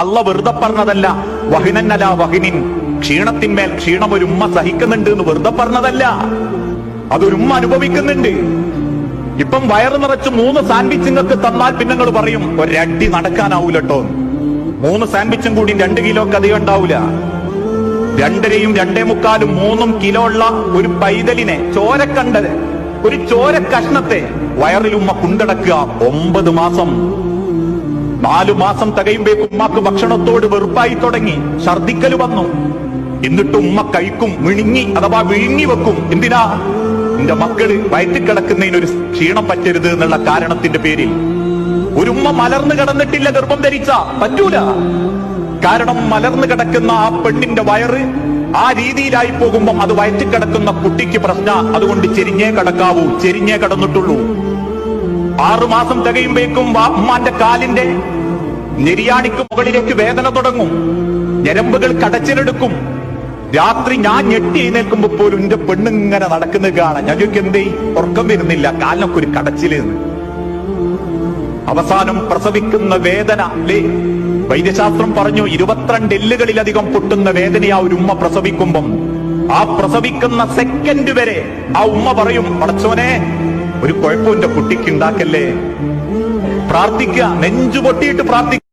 അള്ള വെറുതെ പറഞ്ഞതല്ല. വഹിനന്നല വഹിനിൻ, ക്ഷീണത്തിന്മേൽ ക്ഷീണം ഒരു ഉമ്മ സഹിക്കുന്നുണ്ട് എന്ന് വെറുതെ പറഞ്ഞതല്ല, അതൊരു ഉമ്മ അനുഭവിക്കുന്നുണ്ട്. ഇപ്പം വയറ് നിറച്ച് 3 സാൻഡ്വിച്ച് നിങ്ങൾക്ക് തന്നാൽ പിന്നെ നിങ്ങൾ പറയും ഒരടി നടക്കാനാവൂലട്ടോ. 3 സാൻഡ്വിച്ചും കൂടി 2 കിലോക്ക് അധികം ഉണ്ടാവൂല. 2.5 2.25 3 കിലോ ഉള്ള ഒരു പൈതലിനെ, ചോരക്കണ്ടത് ഒരു ചോര കഷ്ണത്തെ വയറിൽ ഉമ്മ കൊണ്ടടക്കുക 9 മാസം. 4 മാസം തികയുമ്പേക്ക് ഉമ്മക്ക് ഭക്ഷണത്തോട് വെറുപ്പായി തുടങ്ങി, ഛർദിക്കല് വന്നു. എന്നിട്ട് ഉമ്മ കഴിക്കും, വിഴുങ്ങി അഥവാ വിഴുങ്ങി വെക്കും. എന്തിനാ? എന്റെ മക്കള് വയറ്റിൽ കിടക്കുന്നതിനൊരു ക്ഷീണം പറ്റരുത് എന്നുള്ള കാരണത്തിന്റെ പേരിൽ. ഒരു ഉമ്മ മലർന്നു കിടന്നിട്ടില്ല ഗർഭം ധരിച്ച പറ്റൂല. കാരണം മലർന്നു കിടക്കുന്ന ആ പെണ്ണിന്റെ വയറ് ആ രീതിയിലായി പോകുമ്പോൾ അത് വയറ്റിൽ കിടക്കുന്ന കുട്ടിക്ക് പ്രശ്ന. അതുകൊണ്ട് ചെരിഞ്ഞേ കിടക്കാവൂ, ചെരിഞ്ഞേ കിടന്നിട്ടുള്ളൂ. 6 മാസം തികയുമ്പേക്കും ഉമ്മാന്റെ കാലിന്റെ നെരിയാണിക്ക് മുകളിലേക്ക് വേദന തുടങ്ങും, ഞരമ്പുകൾ കടച്ചിലെടുക്കും. രാത്രി ഞാൻ ഞെട്ടി എഴുന്നേൽക്കുമ്പോ പോലും എന്റെ പെണ്ണിങ്ങനെ നടക്കുന്നത് കാണാം. ഞാൻ ചോദിക്കും എന്തേ, ഉറക്കം വരുന്നില്ല, കാലിനൊക്കെ ഒരു കടച്ചിലെന്ന്. അവസാനം പ്രസവിക്കുന്ന വേദന അല്ലേ, വൈദ്യശാസ്ത്രം പറഞ്ഞു 22 എല്ലുകളിലധികം പൊട്ടുന്ന വേദനയാ ഒരു ഉമ്മ പ്രസവിക്കുമ്പം. ആ പ്രസവിക്കുന്ന സെക്കൻഡ് വരെ ആ ഉമ്മ പറയും, പടച്ചോനെ ഒരു കുഴപ്പം എന്റെ കുട്ടിക്ക് ഉണ്ടാക്കല്ലേ. പ്രാർത്ഥിക്കുക, നെഞ്ചു പൊട്ടിയിട്ട് പ്രാർത്ഥിക്കുക.